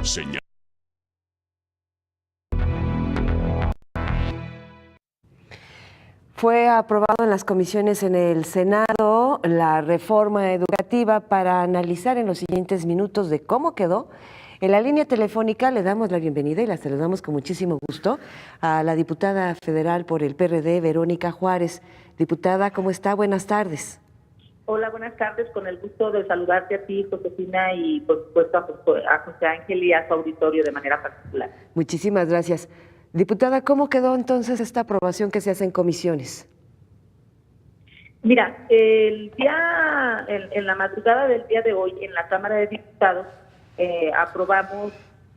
Señal. Fue aprobado en las comisiones en el Senado la reforma educativa para analizar en los siguientes minutos de cómo quedó. En la línea telefónica le damos la bienvenida y la saludamos con muchísimo gusto a la diputada federal por el PRD, Verónica Juárez. Diputada, ¿cómo está? Buenas tardes. Hola, buenas tardes. Con el gusto de saludarte a ti, Josefina, y por supuesto a José Ángel y a su auditorio de manera particular. Muchísimas gracias. Diputada, ¿cómo quedó entonces esta aprobación que se hace en comisiones? Mira, en la madrugada del día de hoy, en la Cámara de Diputados, aprobamos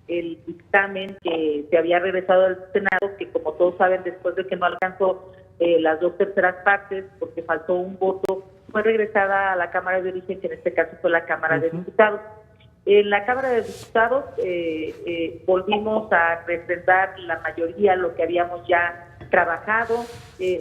el dictamen que se había regresado del Senado, que como todos saben, después de que no alcanzó las 2/3 partes, porque faltó un voto, fue regresada a la Cámara de Origen, que en este caso fue la Cámara de Diputados. En la Cámara de Diputados volvimos a refrendar la mayoría lo que habíamos ya trabajado,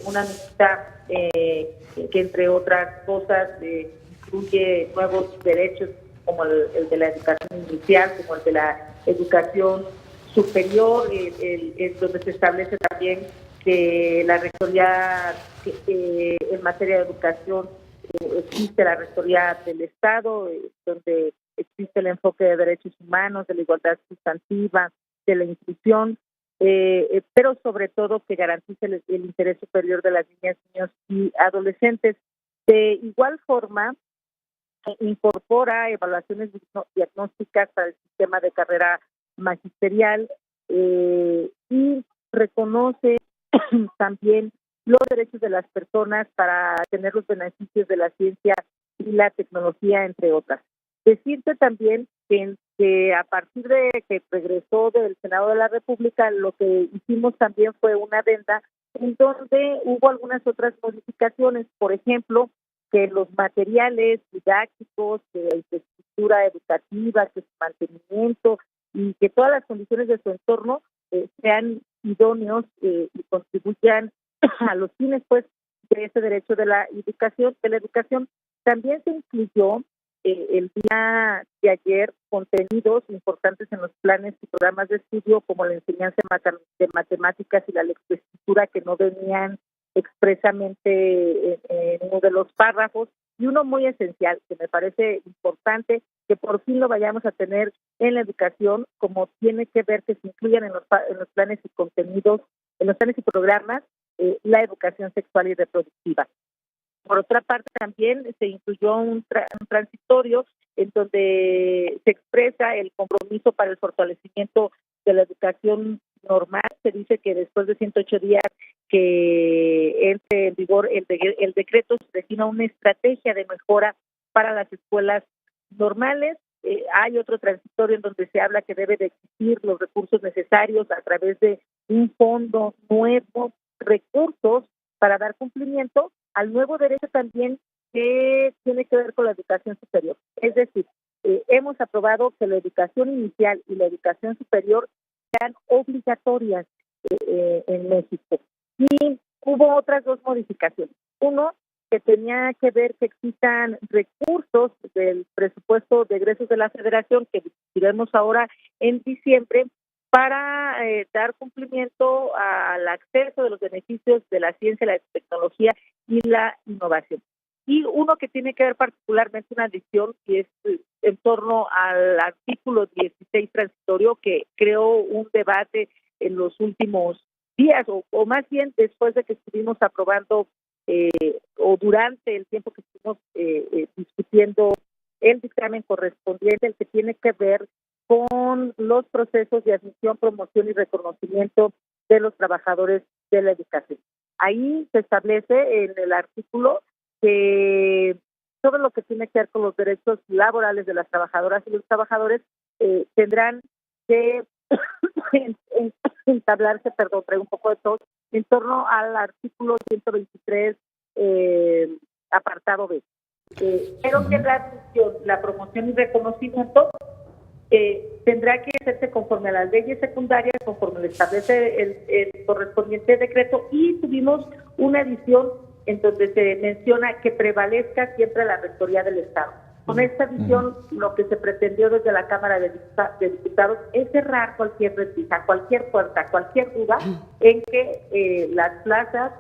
una medida que entre otras cosas incluye nuevos derechos como el de la educación inicial, como el de la educación superior, donde se establece también que la rectoría en materia de educación existe la rectoría del Estado, donde existe el enfoque de derechos humanos, de la igualdad sustantiva, de la inclusión, pero sobre todo que garantice el interés superior de las niñas, niños y adolescentes. De igual forma, incorpora evaluaciones diagnósticas para el sistema de carrera magisterial y reconoce también los derechos de las personas para tener los beneficios de la ciencia y la tecnología, entre otras. Decirte también que a partir de que regresó del Senado de la República, lo que hicimos también fue una adenda en donde hubo algunas otras modificaciones, por ejemplo, que los materiales didácticos, que la infraestructura educativa, que su mantenimiento y que todas las condiciones de su entorno sean idóneos y contribuyan a los fines, pues, de ese derecho de la educación. También se incluyó el día de ayer contenidos importantes en los planes y programas de estudio, como la enseñanza de matemáticas y la lectoescritura, que no venían expresamente en uno de los párrafos, y uno muy esencial, que me parece importante, que por fin lo vayamos a tener en la educación, como tiene que ver que se incluyan en los planes y contenidos, en los planes y programas, la educación sexual y reproductiva. Por otra parte, también se incluyó un transitorio en donde se expresa el compromiso para el fortalecimiento de la educación normal. Se dice que después de 108 días que entre en vigor el decreto, se defina una estrategia de mejora para las escuelas normales. Hay otro transitorio en donde se habla que debe de existir los recursos necesarios a través de un fondo nuevo, recursos para dar cumplimiento al nuevo derecho también que tiene que ver con la educación superior. Es decir, hemos aprobado que la educación inicial y la educación superior sean obligatorias en México. Y hubo otras dos modificaciones. Uno, que tenía que ver que existan recursos del presupuesto de egresos de la Federación, que discutiremos ahora en diciembre, para dar cumplimiento al acceso de los beneficios de la ciencia, la tecnología y la innovación. Y uno que tiene que ver particularmente una adición, que es en torno al artículo 16 transitorio, que creó un debate en los últimos días, o más bien después de que estuvimos aprobando o durante el tiempo que estuvimos discutiendo el dictamen correspondiente, el que tiene que ver con los procesos de admisión, promoción y reconocimiento de los trabajadores de la educación. Ahí se establece en el artículo que todo lo que tiene que ver con los derechos laborales de las trabajadoras y los trabajadores tendrán que entablarse, traigo un poco de todo, en torno al artículo 123, apartado B. Pero que la admisión, la promoción y reconocimiento tendrá que hacerse conforme a las leyes secundarias, conforme lo establece el correspondiente decreto, y tuvimos una edición en donde se menciona que prevalezca siempre la rectoría del Estado. Con esta visión, lo que se pretendió desde la Cámara de Diputados es cerrar cualquier rendija, cualquier puerta, cualquier duda en que las plazas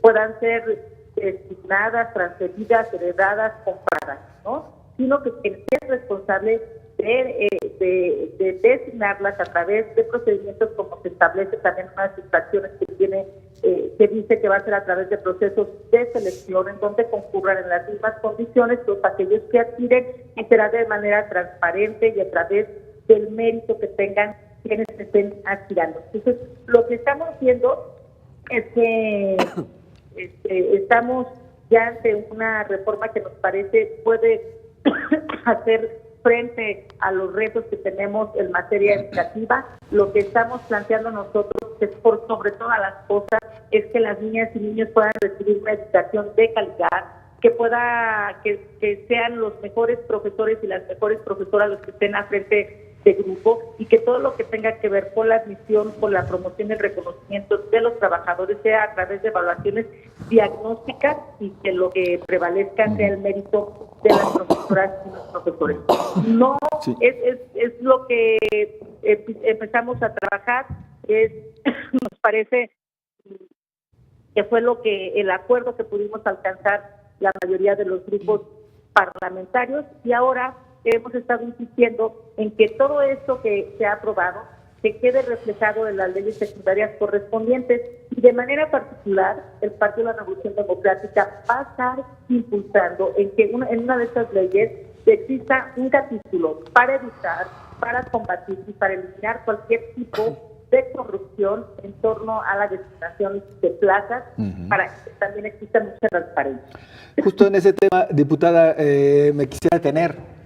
puedan ser designadas, transferidas, heredadas, compradas, ¿no? Sino que quien es responsable de designarlas a través de procedimientos como se establece también unas infracciones que tiene, que dice que va a ser a través de procesos de selección en donde concurran en las mismas condiciones todos aquellos que adquieren, y será de manera transparente y a través del mérito que tengan quienes estén aspirando. Entonces, lo que estamos viendo es que estamos ya ante una reforma que nos parece puede hacer frente a los retos que tenemos en materia educativa. Lo que estamos planteando nosotros, es por sobre todas las cosas, es que las niñas y niños puedan recibir una educación de calidad, que sean los mejores profesores y las mejores profesoras los que estén a frente de grupo, y que todo lo que tenga que ver con la admisión, con la promoción y el reconocimiento de los trabajadores sea a través de evaluaciones diagnósticas, y que lo que prevalezca sea el mérito de las profesoras y los profesores. No, sí. es lo que empezamos a trabajar, nos parece que fue el acuerdo que pudimos alcanzar la mayoría de los grupos parlamentarios, y ahora hemos estado insistiendo en que todo esto que se ha aprobado se quede reflejado en las leyes secundarias correspondientes, y de manera particular el Partido de la Revolución Democrática va a estar impulsando en que en una de estas leyes exista un capítulo para evitar, para combatir y para eliminar cualquier tipo de corrupción en torno a la designación de plazas, para que también exista mucha transparencia. Justo en ese tema, diputada, me quisiera detener.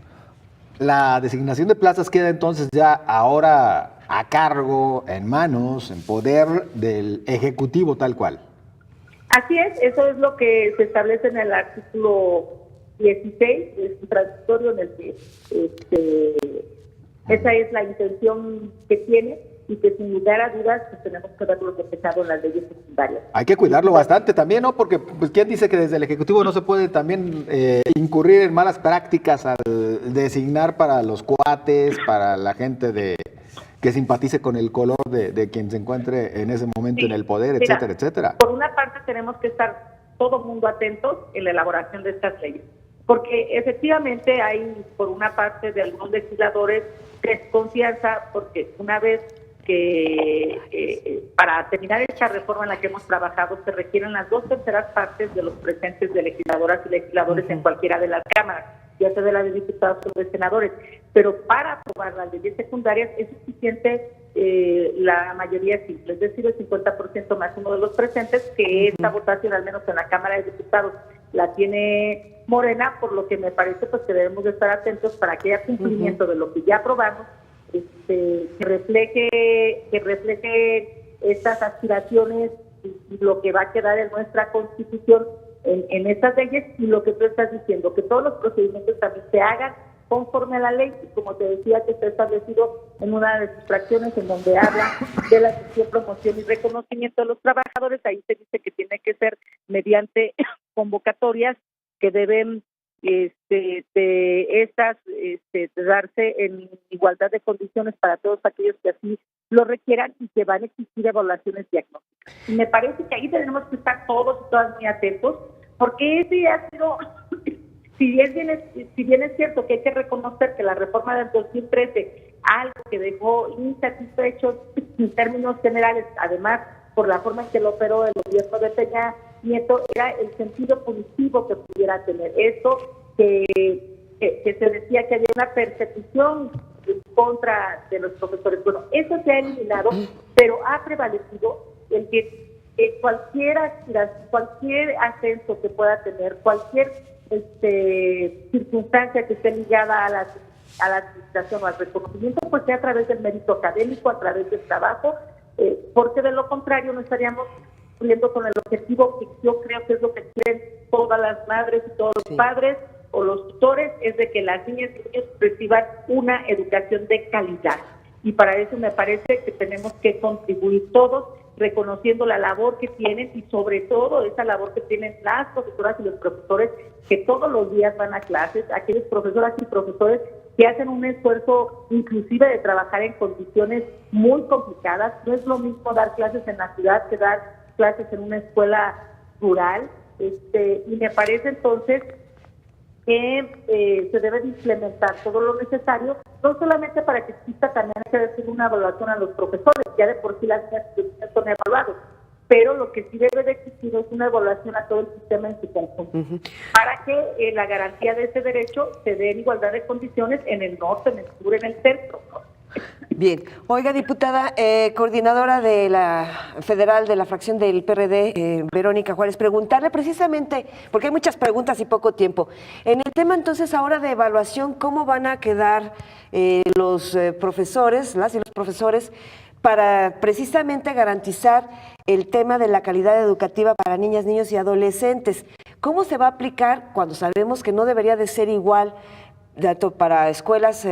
La designación de plazas queda entonces ya ahora a cargo, en manos, en poder del Ejecutivo tal cual. Así es, eso es lo que se establece en el artículo 16, es un transitorio en el que esa es la intención que tiene, y que sin lugar a dudas pues, tenemos que verlo reflejado en las leyes secundarias. Hay que cuidarlo bastante también, ¿no? Porque pues quién dice que desde el Ejecutivo no se puede también incurrir en malas prácticas al designar para los cuates, para la gente que simpatice con el color de quien se encuentre en ese momento en el poder, etcétera, etcétera. Por una parte tenemos que estar todo mundo atentos en la elaboración de estas leyes, porque efectivamente hay por una parte de algunos legisladores desconfianza, porque una vez que para terminar esta reforma en la que hemos trabajado se requieren las 2/3 partes de los presentes de legisladoras y legisladores en cualquiera de las cámaras, ya sea de la de diputados o de senadores, pero para aprobar las leyes secundarias es suficiente la mayoría simple, es decir, el 50% más uno de los presentes, que esta votación, al menos en la Cámara de Diputados, la tiene Morena, por lo que me parece pues que debemos de estar atentos para que haya cumplimiento de lo que ya aprobamos, que refleje estas aspiraciones y lo que va a quedar en nuestra Constitución en estas leyes, y lo que tú estás diciendo, que todos los procedimientos también se hagan conforme a la ley, y como te decía, que está establecido en una de sus fracciones en donde habla de la admisión, promoción y reconocimiento de los trabajadores. Ahí se dice que tiene que ser mediante convocatorias que deben darse en igualdad de condiciones para todos aquellos que así lo requieran, y que van a existir evaluaciones diagnósticas. Y me parece que ahí tenemos que estar todos y todas muy atentos, porque ese ha sido, si bien es cierto que hay que reconocer que la reforma del 2013, algo que dejó insatisfechos en términos generales, además por la forma en que lo operó el gobierno de Peña Nieto, era el sentido punitivo que pudiera tener esto, que se decía que había una persecución en contra de los profesores. Bueno, eso se ha eliminado, pero ha prevalecido el que cualquier ascenso que pueda tener, cualquier circunstancia que esté ligada a la administración o al reconocimiento, pues sea a través del mérito académico, a través del trabajo, porque de lo contrario no estaríamos cumpliendo con el objetivo que yo creo que es lo que quieren todas las madres y todos los padres o los tutores, es de que las niñas y niños reciban una educación de calidad. Y para eso me parece que tenemos que contribuir todos reconociendo la labor que tienen y sobre todo esa labor que tienen las profesoras y los profesores que todos los días van a clases, aquellos profesoras y profesores que hacen un esfuerzo inclusive de trabajar en condiciones muy complicadas. No es lo mismo dar clases en la ciudad que dar clases en una escuela rural, y me parece entonces que se debe de implementar todo lo necesario, no solamente para que exista, también hay que decir una evaluación a los profesores, ya de por sí las instituciones son evaluados, pero lo que sí debe de existir es una evaluación a todo el sistema en su conjunto, para que la garantía de ese derecho se dé en igualdad de condiciones en el norte, en el sur, en el centro, ¿no? Bien. Oiga, diputada, coordinadora de la federal de la fracción del PRD, Verónica Juárez, preguntarle precisamente, porque hay muchas preguntas y poco tiempo, en el tema entonces ahora de evaluación, ¿cómo van a quedar los profesores, las y los profesores, para precisamente garantizar el tema de la calidad educativa para niñas, niños y adolescentes? ¿Cómo se va a aplicar cuando sabemos que no debería de ser igual tanto para escuelas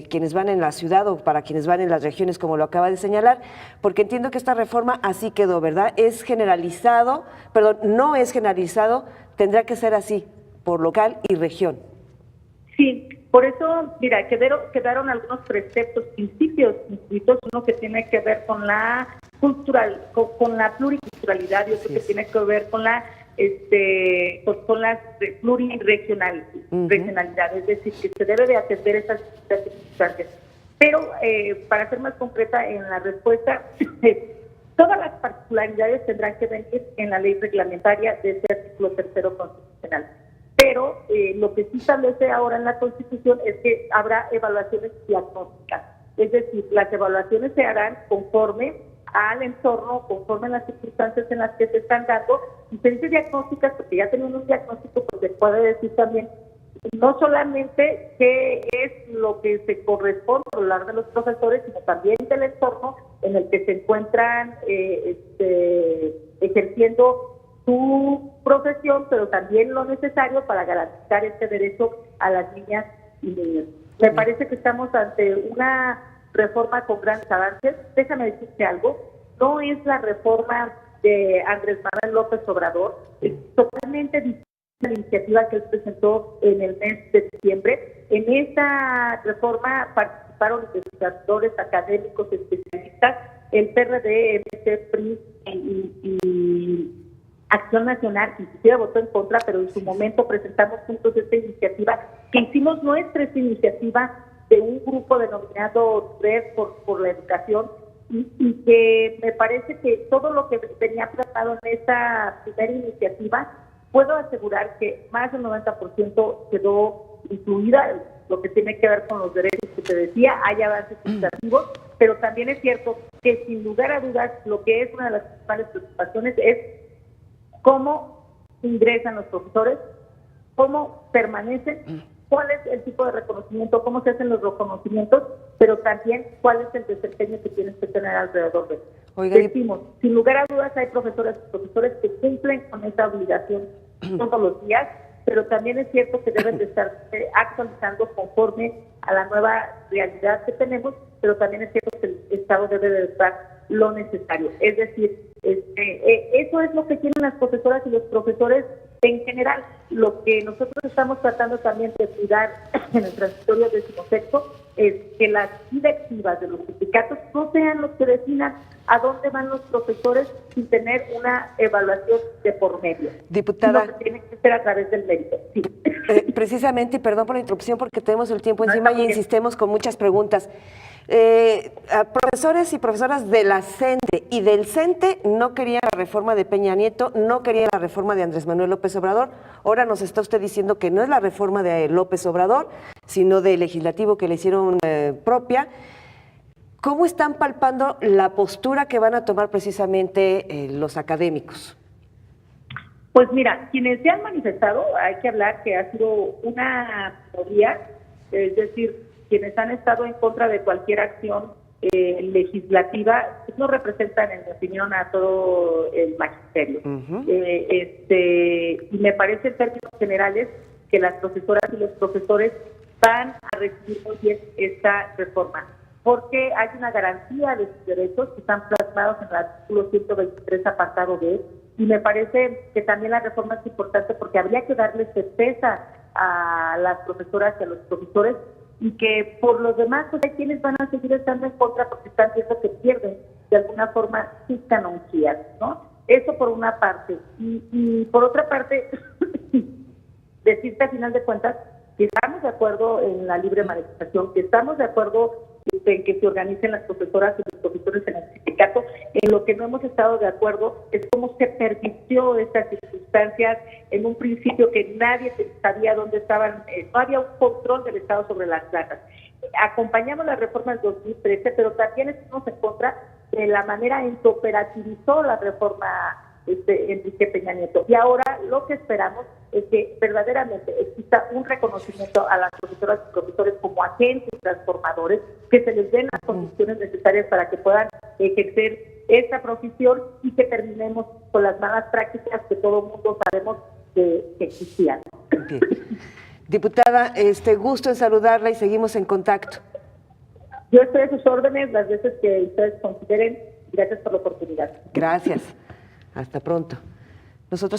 quienes van en la ciudad o para quienes van en las regiones, como lo acaba de señalar? Porque entiendo que esta reforma así quedó, ¿verdad? Es generalizado, perdón, no es generalizado, tendrá que ser así, por local y región. Sí, por eso, mira, quedaron algunos preceptos, principios inscritos, uno que tiene que ver con la con la pluriculturalidad y otro que tiene que ver con la con las regionalidades, es decir, que se debe de atender esas circunstancias. Pero para ser más concreta en la respuesta, todas las particularidades tendrán que venir en la ley reglamentaria de ese artículo 3º constitucional. Pero lo que sí establece ahora en la Constitución es que habrá evaluaciones diagnósticas, es decir, las evaluaciones se harán conforme al entorno, conforme a las circunstancias en las que se están dando, y se dice diagnósticas porque ya teniendo un diagnóstico, pues se puede decir también no solamente qué es lo que se corresponde a lo largo de los profesores, sino también del entorno en el que se encuentran ejerciendo su profesión, pero también lo necesario para garantizar este derecho a las niñas y niños. Me parece que estamos ante una reforma con grandes avances. Déjame decirte algo, no es la reforma de Andrés Manuel López Obrador, es totalmente distinta a la iniciativa que él presentó en el mes de diciembre. En esta reforma participaron investigadores, académicos, especialistas, el PRD, MC, PRI y Acción Nacional, inclusive votó en contra, pero en su momento presentamos juntos esta iniciativa, que hicimos nuestra iniciativa de un grupo denominado Red por la Educación, y que me parece que todo lo que venía tratado en esta primera iniciativa, puedo asegurar que más del 90% quedó incluida, lo que tiene que ver con los derechos que te decía, hay avances sustantivos, pero también es cierto que sin lugar a dudas lo que es una de las principales preocupaciones es cómo ingresan los profesores, cómo permanecen, cuál es el tipo de reconocimiento, cómo se hacen los reconocimientos, pero también cuál es el desempeño que tienes que tener alrededor de eso. Decimos, sin lugar a dudas hay profesoras y profesores que cumplen con esa obligación todos los días, pero también es cierto que deben de estar actualizando conforme a la nueva realidad que tenemos, pero también es cierto que el Estado debe de dar lo necesario. Es decir, eso es lo que tienen las profesoras y los profesores en general. Lo que nosotros estamos tratando también de cuidar en el transitorio 16º es que las directivas de los sindicatos no sean los que definan a dónde van los profesores sin tener una evaluación de por medio. Diputada, sino que tiene que ser a través del mérito. Sí. Precisamente, y perdón por la interrupción porque tenemos el tiempo encima y insistimos con muchas preguntas. A profesores y profesoras de la CENTE y del CENTE no querían la reforma de Peña Nieto, no querían la reforma de Andrés Manuel López Obrador. Ahora nos está usted diciendo que no es la reforma de López Obrador, sino del legislativo que le hicieron propia. ¿Cómo están palpando la postura que van a tomar precisamente los académicos? Pues mira, quienes se han manifestado, hay que hablar que ha sido una minoría, es decir, quienes han estado en contra de cualquier acción legislativa, pues no representan, en mi opinión, a todo el magisterio. Y me parece en términos generales que las profesoras y los profesores van a recibir muy bien esta reforma, porque hay una garantía de sus derechos que están plasmados plasmados en el artículo 123, apartado B, y me parece que también la reforma es importante porque habría que darle certeza a las profesoras y a los profesores, y que por los demás pues hay quienes van a seguir estando en contra porque están viendo que pierden de alguna forma sus canonjías, ¿no? Eso por una parte. Y por otra parte, decirte a final de cuentas que estamos de acuerdo en la libre manifestación, que estamos de acuerdo en que se organicen las profesoras y los profesores en el sindicato. En lo que no hemos estado de acuerdo es cómo se permitió estas circunstancias en un principio que nadie sabía dónde estaban, no había un control del Estado sobre las plazas. Acompañamos la reforma del 2013, pero también estamos en contra de la manera en que operativizó la reforma Enrique Peña Nieto. Y ahora lo que esperamos es que verdaderamente exista un reconocimiento a las profesoras y profesores como agentes transformadores, que se les den las condiciones necesarias para que puedan ejercer esta profesión y que terminemos con las malas prácticas que todo el mundo sabemos que existían. Okay. Diputada, gusto en saludarla y seguimos en contacto. Yo estoy a sus órdenes las veces que ustedes consideren. Gracias por la oportunidad. Gracias. Hasta pronto. Nosotros